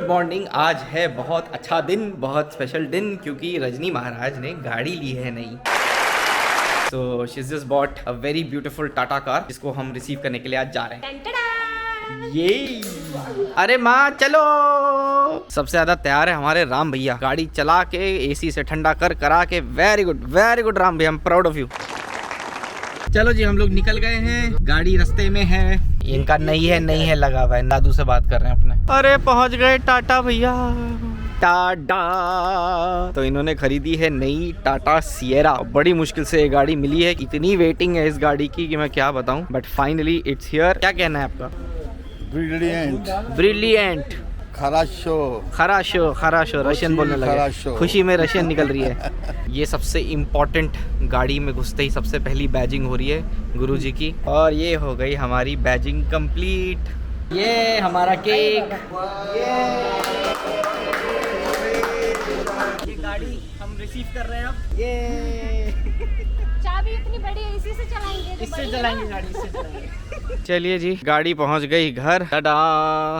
Good morning. आज है बहुत अच्छा दिन, बहुत स्पेशल दिन, क्योंकि रजनी महाराज ने गाड़ी ली है नई। So she's just bought a very beautiful Tata car, जिसको हम रिसीव करने के लिए आज जा रहे हैं। ये अरे माँ चलो। सबसे ज्यादा तैयार है हमारे राम भैया, गाड़ी चला के एसी से ठंडा करा के। वेरी गुड राम भैया, I am proud of you. चलो जी, हम लोग निकल गए हैं, गाड़ी रास्ते में है। इनका नहीं है लगा हुआ है। दादू से बात कर रहे हैं अपने। अरे पहुंच गए टाटा भैया, टाटा। तो इन्होंने खरीदी है नई टाटा सिएरा। बड़ी मुश्किल से ये गाड़ी मिली है, इतनी वेटिंग है इस गाड़ी की कि मैं क्या बताऊं, बट फाइनली इट्स हियर। क्या कहना है आपका? ब्रिलियंट, खराशो रशियन बोलने लगे, खुशी में रशियन निकल रही है। ये सबसे इम्पोर्टेंट, गाड़ी में घुसते ही सबसे पहली बैजिंग हो रही है गुरुजी की, और ये हो गई हमारी बैजिंग कंप्लीट। ये हमारा केक, ये गाड़ी हम रिसीव कर रहे हैं अब। ये चाबी इतनी बड़ी है, इसी से चलाएंगे। इससे चलाएंगे गाड़ी, इससे चलाएंगे। चलिए जी, गाड़ी पहुंच गई घर। टाटा।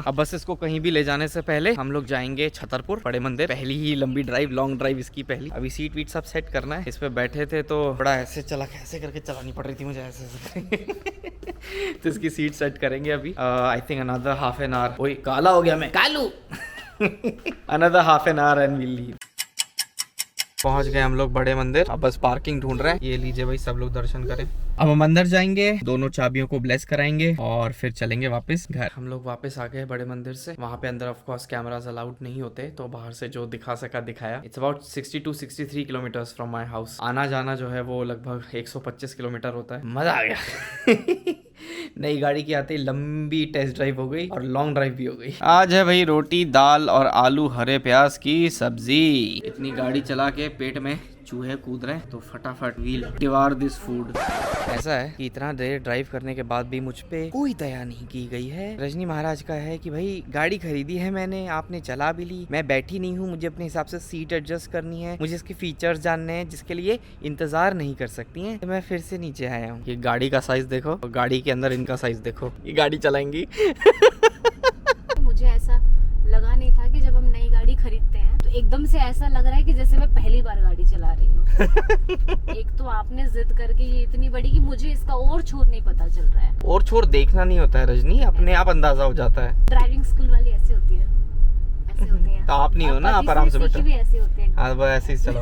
अब बस इसको कहीं भी ले जाने से पहले हम लोग जाएंगे छतरपुर बड़े मंदिर। पहली ही लंबी ड्राइव, लॉन्ग ड्राइव इसकी पहली। अभी सीट वीट सब सेट करना है। इस पे बैठे थे तो बड़ा ऐसे करके चलानी पड़ रही थी मुझे, ऐसे तो इसकी सीट सेट करेंगे अभी। I think another half an hour. वही काला हो गया मैं, Kalu. Another half an hour and we'll leave. पहुंच गए हम लोग बड़े मंदिर। अब बस पार्किंग ढूंढ रहे हैं। ये लीजिए भाई, सब लोग दर्शन करें। अब हम अंदर जाएंगे, दोनों चाबियों को ब्लेस कराएंगे और फिर चलेंगे वापस घर। हम लोग वापस आ गए बड़े मंदिर से। वहाँ पे अंदर ऑफ कोर्स कैमरास अलाउड नहीं होते, तो बाहर से जो दिखा सका दिखाया। It's about 62-63 kilometres from my house. आना जाना जो है वो लगभग 125 किलोमीटर होता है। मजा आ गया। नई गाड़ी की आते ही लंबी टेस्ट ड्राइव हो गई और लॉन्ग ड्राइव भी हो गई। आज है भाई रोटी, दाल और आलू हरे प्याज की सब्जी। इतनी गाड़ी चला के पेट में चूहे कूद रहे हैं, तो फटाफट वील डिवार दिस फूड। ऐसा है कि इतना देर ड्राइव करने के बाद भी मुझ पे कोई दया नहीं की गई है। रजनी महाराज का है कि भाई गाड़ी खरीदी है मैंने, आपने चला भी ली, मैं बैठी नहीं हूँ, मुझे अपने हिसाब से सीट एडजस्ट करनी है, मुझे इसके फीचर्स जानने हैं, जिसके लिए इंतजार नहीं कर सकती हैं। तो मैं फिर से नीचे आया हूँ। ये गाड़ी का साइज देखो, गाड़ी के अंदर इनका साइज देखो। ये गाड़ी चलाएंगी। मुझे ऐसा लगा नहीं था कि जब हम नई गाड़ी खरीदते हैं तो एकदम से ऐसा लग रहा है कि जैसे मैं पहली बार गाड़ी चला रही हूँ। एक तो आपने जिद करके ये इतनी बड़ी कि मुझे इसका और छोर नहीं पता चल रहा है। और छोर देखना नहीं होता है रजनी, अपने आप अंदाजा हो जाता है। ड्राइविंग स्कूल वाली ऐसे होती है, ऐसे होती है। तो आप नहीं हो ना, आप आराम से बैठो। भी ऐसे होते हैं। हाँ बस ऐसे ही चलो।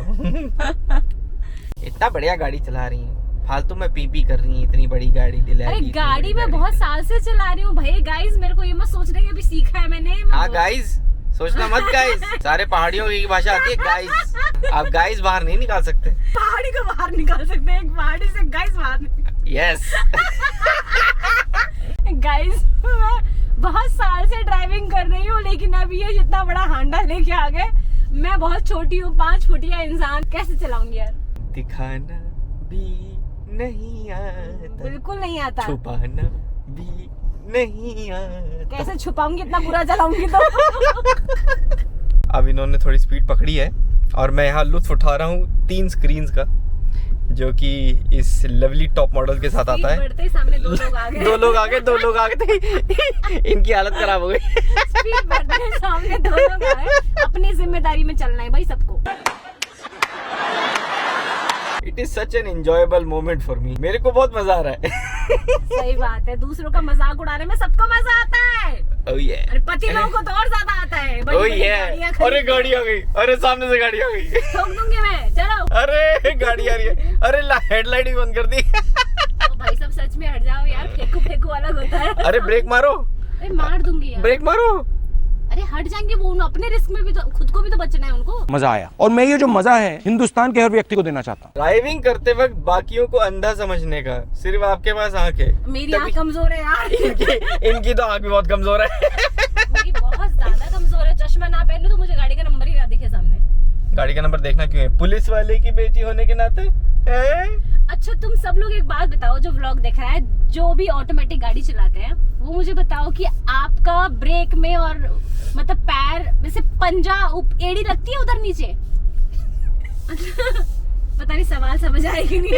इतना बढ़िया गाड़ी चला रही है, फालतू में पी कर रही है। इतनी बड़ी गाड़ी दिला दी। अरे गाड़ी में बहुत साल से चला रही हूँ भाई। गाइस मेरे को ये मत सोचने कि अभी सीखा है मैंने। हाँ गाइस, सोचना मत गाइस। सारे पहाड़ियों की भाषा आती है गाइस। आप गाइस बाहर नहीं निकाल सकते। पहाड़ी को बाहर निकाल सकते हैं, एक पहाड़ी से गाइस बाहर। यस। गाइस मैं बहुत साल से ड्राइविंग कर रही हूँ, लेकिन अभी ये जितना बड़ा हांडा लेके आ गए। मैं बहुत छोटी हूँ, 5 फुटिया इंसान, कैसे चलाऊंगी यार। दिखाना भी नहीं आता, बिल्कुल नहीं आता। छुपाना भी नहीं आता। कैसे छुपाऊंगी, इतना बुरा चलाऊंगी तो। अब इन्होंने थोड़ी स्पीड पकड़ी है और मैं यहाँ लुत्फ उठा रहा हूँ 3 स्क्रीन्स का, जो कि इस लवली टॉप मॉडल के साथ आता है। बढ़ते ही सामने 2 लोग आ गए। 2 लोग आ गए थे। इनकी हालत खराब हो गई। स्पीड बढ़ते ही सामने 2 लोग आ गए। अपनी जिम्मेदारी में चलना है भाई सबको। It is such an enjoyable moment for me. मेरे को बहुत मजा आ रहा है। सही बात है, दूसरों का मजाक उड़ाने में सबको मजा आता है। Oh yeah. अरे पति लोगों को तो और ज्यादा आता है। Oh yeah. अरे गाड़ी आ गई, अरे सामने से गाड़ी आ गई। ठोक दूंगी मैं, चलो। अरे गाड़ी आ रही है, अरे हेडलाइट भी बंद कर दी। तो भाई सब सच में हट जाओ यार, फेंकू अलग होता है। अरे ब्रेक मारो। अरे मार दूंगी यार। ब्रेक मारो। अरे हट जाएंगे वो, अपने रिस्क में भी तो, खुद को भी तो बचना है उनको। मजा आया, और मैं ये जो मजा है हिंदुस्तान के हर व्यक्ति को देना चाहता हूँ। ड्राइविंग करते वक्त बाकियों को अंधा समझने का, सिर्फ आपके पास आंख है। मेरी आंख कमजोर है यार। इनकी तो आंख भी बहुत कमजोर है। मेरी बहुत ज्यादा कमजोर है। चश्मा ना पहनूं तो मुझे गाड़ी का नंबर ही ना दिखे सामने। गाड़ी का नंबर देखना क्यों है? पुलिस वाले की बेटी होने के नाते। अच्छा तुम सब लोग एक बात बताओ, जो व्लॉग देख रहा है, जो भी ऑटोमेटिक गाड़ी चलाते हैं, वो मुझे बताओ कि आपका ब्रेक में और मतलब पैर जैसे पंजा एड़ी लगती है उधर नीचे। पता नहीं सवाल समझ आएगी नहीं।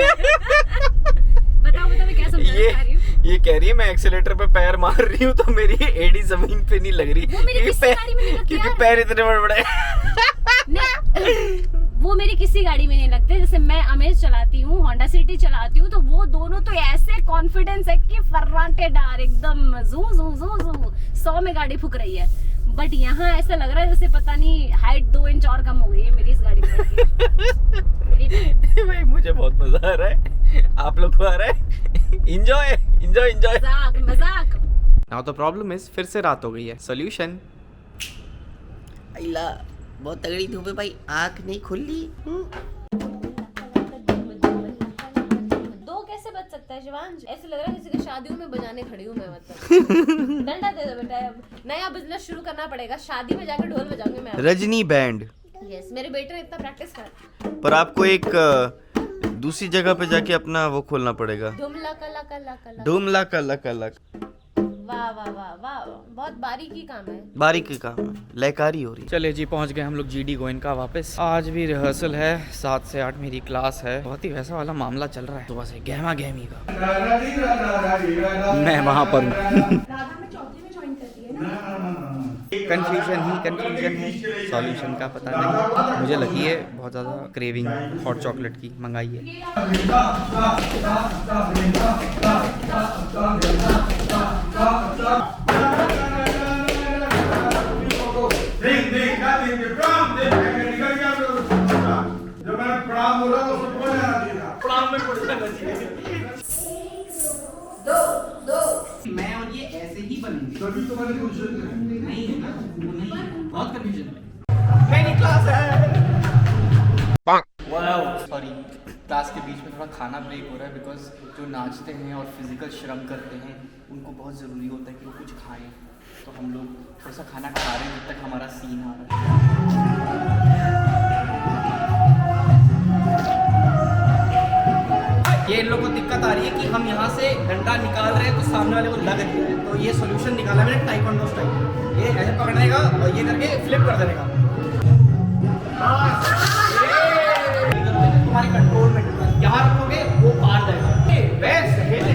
बताओ मैं क्या समझा रही हूँ। ये कह रही है मैं एक्सीलेटर पे पैर मार रही हूँ तो मेरी एड़ी जमीन पे नहीं लग रही, वो मेरी किसी गाड़ी में नहीं लगती क्योंकि यार। पैर इतने बड़े बड़े। वो मेरी किसी गाड़ी में नहीं लगते। जैसे मैं अमेज चलाती हूँ, होंडा सिटी चलाती हूँ, तो वो दोनों तो ऐसे कॉन्फिडेंस है कि फर्राटे डार एकदम जू जू जू जू 100 में गाड़ी फूक रही है। बट यहाँ ऐसा लग रहा है जैसे पता नहीं हाइट 2 इंच और कम हो गई है मेरी इस गाड़ी में। भाई मुझे बहुत मजा आ रहा है, आप लोग को आ रहा है? Enjoy enjoy enjoy. मजाक मजाक। नाउ द प्रॉब्लम इज फिर से रात हो गई है। सॉल्यूशन अल्लाह बहुत तगड़ी धूप है भाई, आँख नहीं खुली। दो कैसे बच सकता है शिवांश? ऐसे लग रहा है किसी की शादियों में बजाने खड़ी हूँ मैं। मतलब डंडा दे दो बेटा, अब नया बिजनेस शुरू करना पड़ेगा। शादी में जाकर ढोल बजाऊंगी मैं। रजनी बैंड। यस, मेरे बेटे ने इतना प्रैक्टिस कर। पर आपको एक दूसरी जगह पे जाके अपना वो खोलना पड़ेगा। धुमला कला कला कला। धूमला कलक अलक। वाह वाह वाह वाह, बहुत बारीकी काम है। बारीकी काम है, लयकारी हो रही। चलिए जी पहुंच गए हम लोग जीडी गोयनका वापस। आज भी रिहर्सल है, 7 से 8 मेरी क्लास है। बहुत ही वैसा वाला मामला चल रहा है सुबह से, गहमा गहमी का। मैं वहाँ पर हूँ। कंफ्यूजन ही कंफ्यूजन है, सॉल्यूशन का पता नहीं। मुझे लगी है बहुत ज़्यादा क्रेविंग हॉट चॉकलेट की, मंगाई है। मैं और ये ऐसे ही बनेंगे। नहीं है ना, वो नहीं है। बहुत कंफ्यूजन है। मेरी क्लास है। सॉरी, क्लास के बीच में थोड़ा खाना ब्रेक हो रहा है बिकॉज जो नाचते हैं और फिजिकल श्रम करते हैं उनको बहुत ज़रूरी होता है कि वो कुछ खाएं। तो हम लोग थोड़ा सा खाना खा रहे हैं जब तक हमारा सीन आ रहा है। ये इन लोगों को दिक्कत आ रही है कि हम यहाँ से डंडा निकाल रहे हैं तो सामने वाले को लग रही है। तो ये सोल्यूशन निकाला मैंने टाइकोंडो स्टाइल। ये ऐसे पकड़ने का और ये करके फ्लिप कर देने का। तुम्हारी कंट्रोल में यहाँ रखोगे वो पार जाएगा। वैसे हिले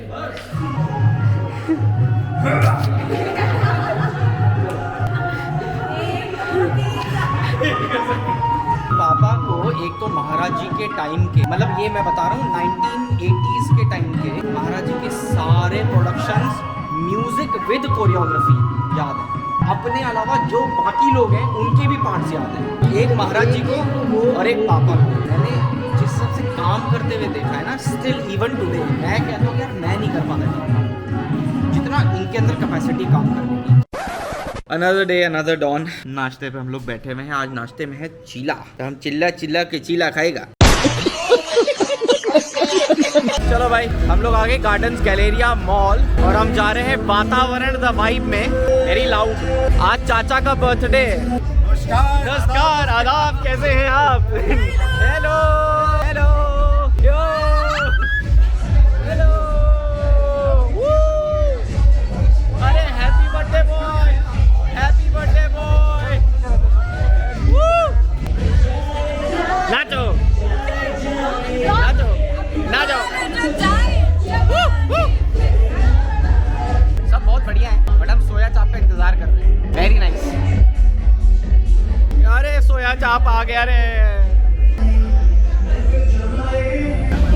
बस। पापा को एक तो महाराज जी के टाइम के, मतलब ये मैं बता रहा हूँ 1980s के टाइम के महाराज जी के सारे प्रोडक्शंस म्यूजिक विद कोरियोग्राफी याद है। अपने अलावा जो बाकी लोग हैं उनके भी पार्ट्स याद हैं। एक महाराज जी को और एक पापा को मैंने जिस सबसे काम करते हुए देखा है ना, स्टिल इवन टुडे मैं कहता हूँ यार मैं नहीं कर पाता जितना इनके अंदर कैपेसिटी काम करने की। Another day another dawn. नाश्ते पे हम लोग बैठे हुए हैं। आज नाश्ते में है चीला, तो हम चिल्ला चिल्ला के चीला खाएगा। चलो भाई हम लोग आगे गार्डन्स गैलेरिया मॉल और हम जा रहे हैं वातावरण द वाइब में। Very loud. आज चाचा का बर्थडे है। नमस्कार आदाब, कैसे हैं आप? Hello hello yo hello. अरे happy birthday boy, happy birthday boy. नाचो नाचो नाचो। सब बहुत बढ़िया है बट हम सोया चाप का इंतजार कर रहे हैं। Very nice. अरे सोया चाप आ गया रे।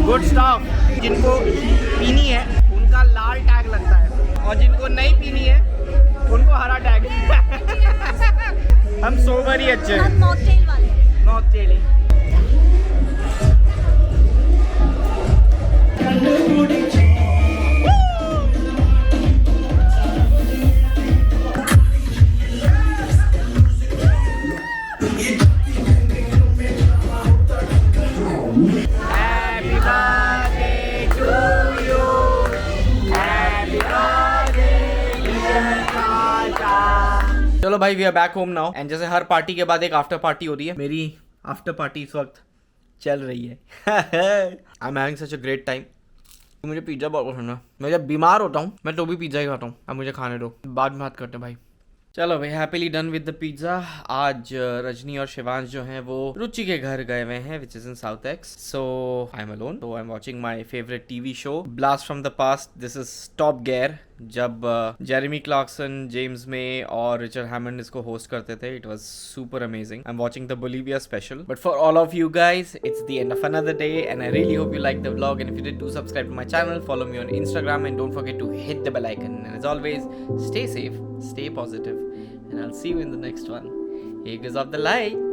Good staff. जिनको पीनी है उनका लाल टैग लगता है और जिनको नहीं पीनी है उनको हरा टैग। हम सोबर ही अच्छे हैं। मॉकटेल वाले। मॉकटेल ही। चलो भाई we are back home now and जैसे हर पार्टी के बाद एक आफ्टर पार्टी होती है, मेरी आफ्टर पार्टी इस वक्त चल रही है। I am having such a great time. मुझे पिज्ज़ा बहुत पसंद है। मैं जब बीमार होता हूँ मैं तो भी पिज्ज़ा ही खाता हूँ। अब मुझे खाने दो, बाद में बात करते हैं भाई। चलो भाई, happily done with the pizza. आज रजनी और शिवांश जो हैं वो रुचि के घर गए हुए हैं, which is in south x. So I am alone, so I am watching my favourite TV show blast from the past. This is top gear, जब जेरेमी क्लार्कसन, जेम्स मे और रिचर्ड हैमंड इसको होस्ट करते थे। It was super amazing. I am watching the Bolivia special. But for all of you guys, it's the end of another day and I really hope you liked the vlog, and if you did, do subscribe to my channel, follow me on Instagram, and don't forget to hit the bell icon. And as always, stay safe, stay positive, and I'll see you in the next one. Here goes off the light.